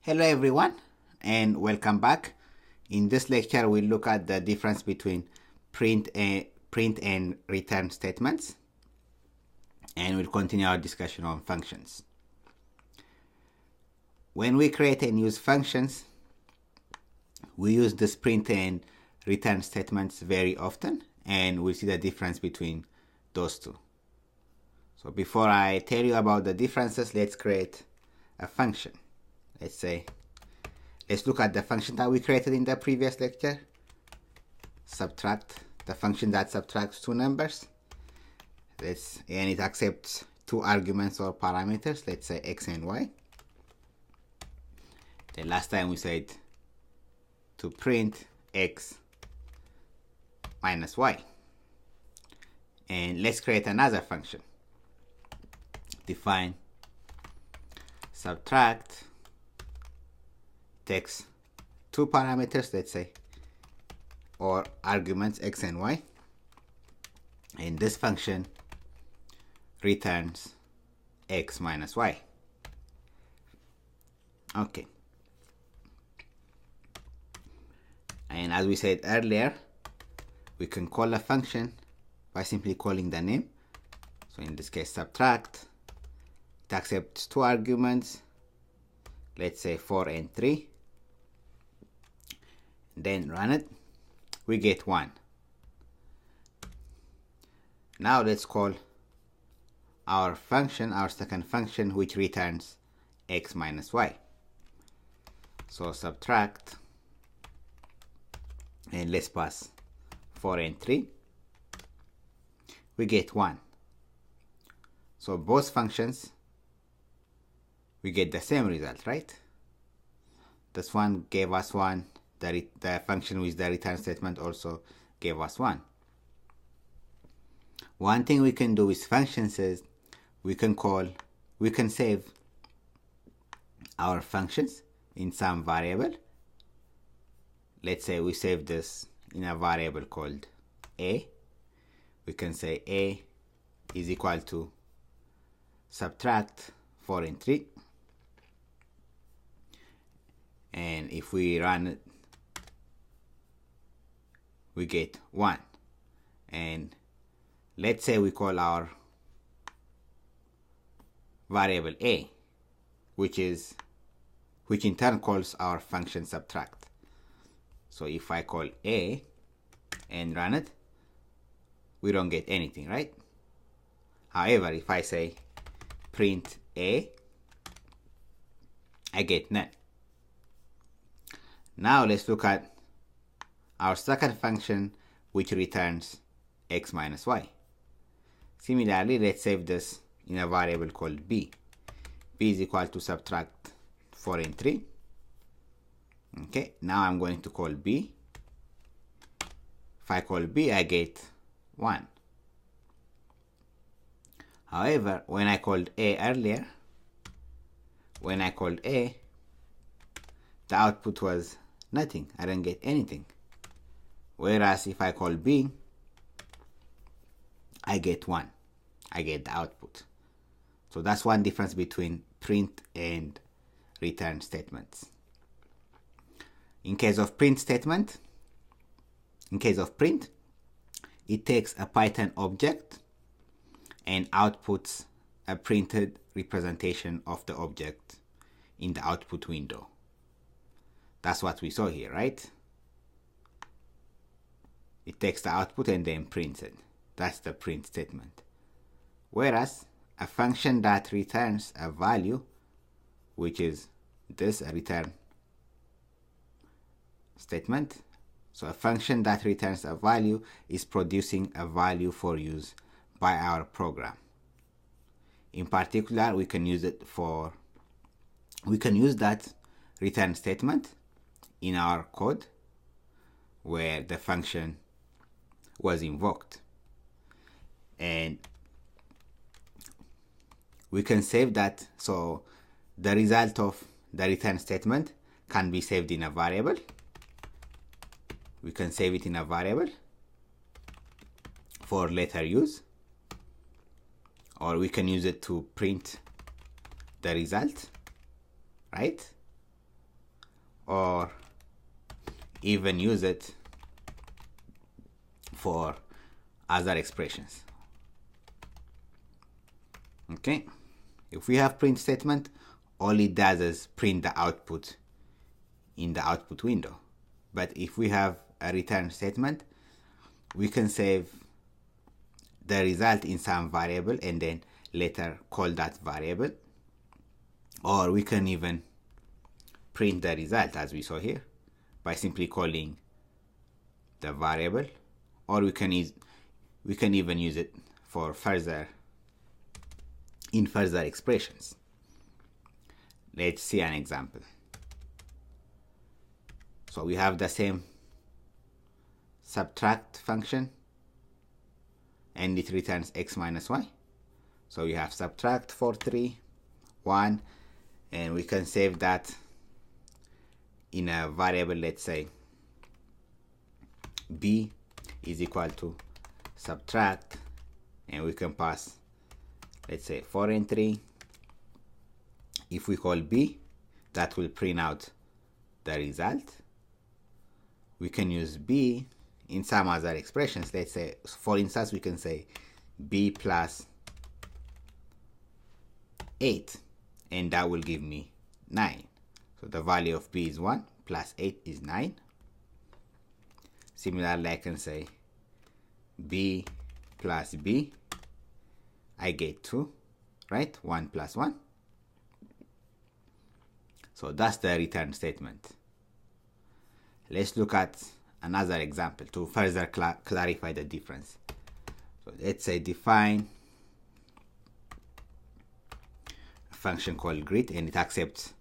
Hello everyone and welcome back. In this lecture we'll look at the difference between print and return statements, and we'll continue our discussion on functions. When we create and use functions, we use this print and return statements very often, and we'll see the difference between those two. So before I tell you about the differences, let's create a function. Let's look at the function that we created in the previous lecture. Subtract, the function that subtracts two numbers. And it accepts two arguments or parameters, let's say x and y. The last time we said to print x minus y. And let's create another function. Define subtract, takes two parameters, let's say, or arguments x and y, and this function returns x minus y. Okay, and as we said earlier, we can call a function by simply calling the name. So in this case, subtract, it accepts two arguments, let's say 4 and 3. Then run it, we get 1. Now let's call our function, our second function, which returns x minus y. So subtract, and let's pass 4 and 3, we get 1. So both functions, we get the same result, right? This one gave us 1. The function with the return statement also gave us 1. One thing we can do with functions is we can save our functions in some variable. Let's say we save this in a variable called a. We can say a is equal to subtract 4 and 3. And if we run it, we get 1. And let's say we call our variable a, which in turn calls our function subtract. So if I call a and run it, we don't get anything, right? However, if I say print a, I get none. Now let's look at our second function, which returns x minus y. Similarly, let's save this in a variable called b. b is equal to subtract 4 and 3. Okay, now I'm going to call b. If I call b, I get 1. However, when I called a earlier, the output was nothing. I didn't get anything. Whereas if I call b, I get 1. I get the output. So that's one difference between print and return statements. In case of print, it takes a Python object and outputs a printed representation of the object in the output window. That's what we saw here, right? It takes the output and then prints it. That's the print statement. Whereas a function that returns a value, which is this, a return statement. So a function that returns a value is producing a value for use by our program. In particular, we can use that return statement in our code where the function was invoked, and we can save that. So the result of the return statement can be saved in a variable. We can save it in a variable for later use, or we can use it to print the result, right? or even use it for other expressions. Okay, if we have print statement, all it does is print the output in the output window. But if we have a return statement, we can save the result in some variable and then later call that variable, or we can even print the result as we saw here by simply calling the variable, or we can even use it for further expressions. Let's see an example. So we have the same subtract function and it returns x minus y. So we have subtract 4, 3, 1, and we can save that in a variable. Let's say b is equal to subtract, and we can pass, let's say, 4 and 3. If we call b, that will print out the result. We can use b in some other expressions. Let's say, for instance, we can say b plus 8, and that will give me 9. So the value of b is 1 plus 8 is 9. Similarly, I can say b plus b, I get 2, right? 1 plus 1. So that's the return statement. Let's look at another example to further clarify the difference. So let's say define a function called greet, and it accepts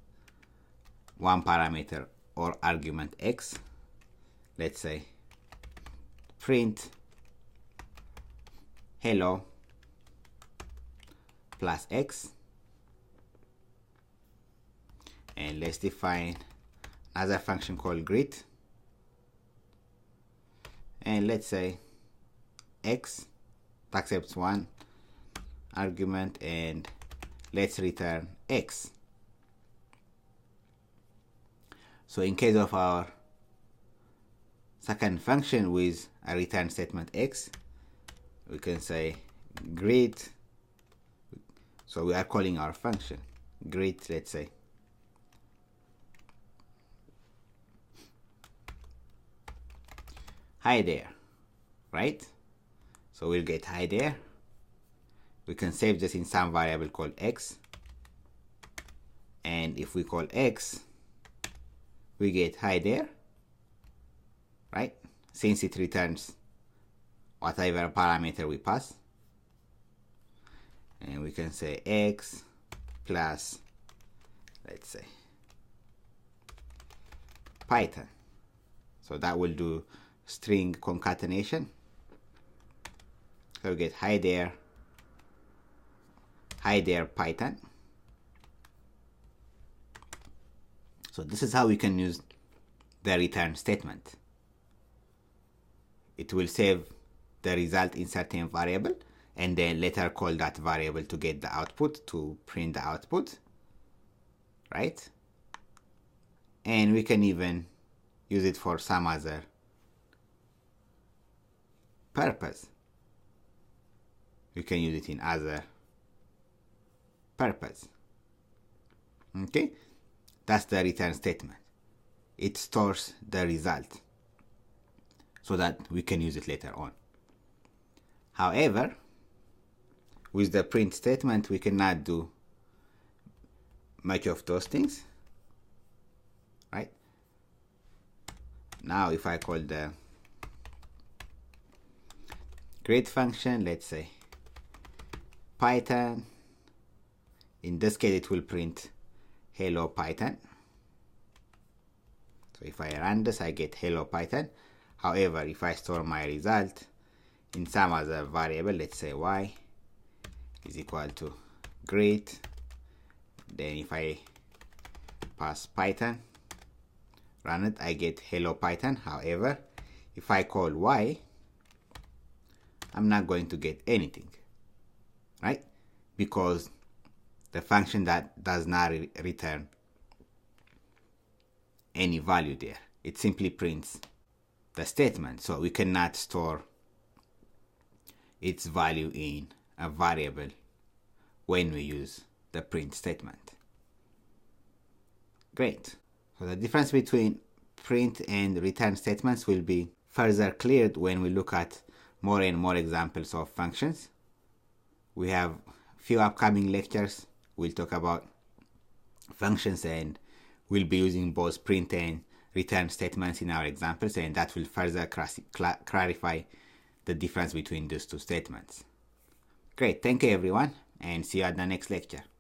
one parameter or argument x. Let's say print hello plus x, and let's define another function called greet, and let's say x accepts one argument, and let's return x. So in case of our second function with a return statement x, we can say greet. So we are calling our function greet, let's say hi there, right? So we'll get hi there. We can save this in some variable called x, and if we call x, we get hi there, right? Since it returns whatever parameter we pass. And we can say x plus, let's say, Python. So that will do string concatenation. So we get hi there Python. So this is how we can use the return statement. It will save the result in certain variable and then later call that variable to get the output, to print the output, right? And we can even use it for some other purpose. We can use it in other purpose. Okay, that's the return statement. It stores the result so that we can use it later on. However, with the print statement, we cannot do much of those things, right? Now, if I call the greet function, let's say Python, in this case, it will print hello Python. So if I run this, I get hello Python. However, if I store my result in some other variable, let's say y is equal to greet, then if I pass Python, run it, I get hello Python. However, if I call y, I'm not going to get anything, right? Because the function that does not return any value there. It simply prints the statement. So we cannot store its value in a variable when we use the print statement. Great. So the difference between print and return statements will be further cleared when we look at more and more examples of functions. We have a few upcoming lectures. We'll talk about functions and we'll be using both print and return statements in our examples, and that will further clarify the difference between those two statements. Great, thank you everyone, and see you at the next lecture.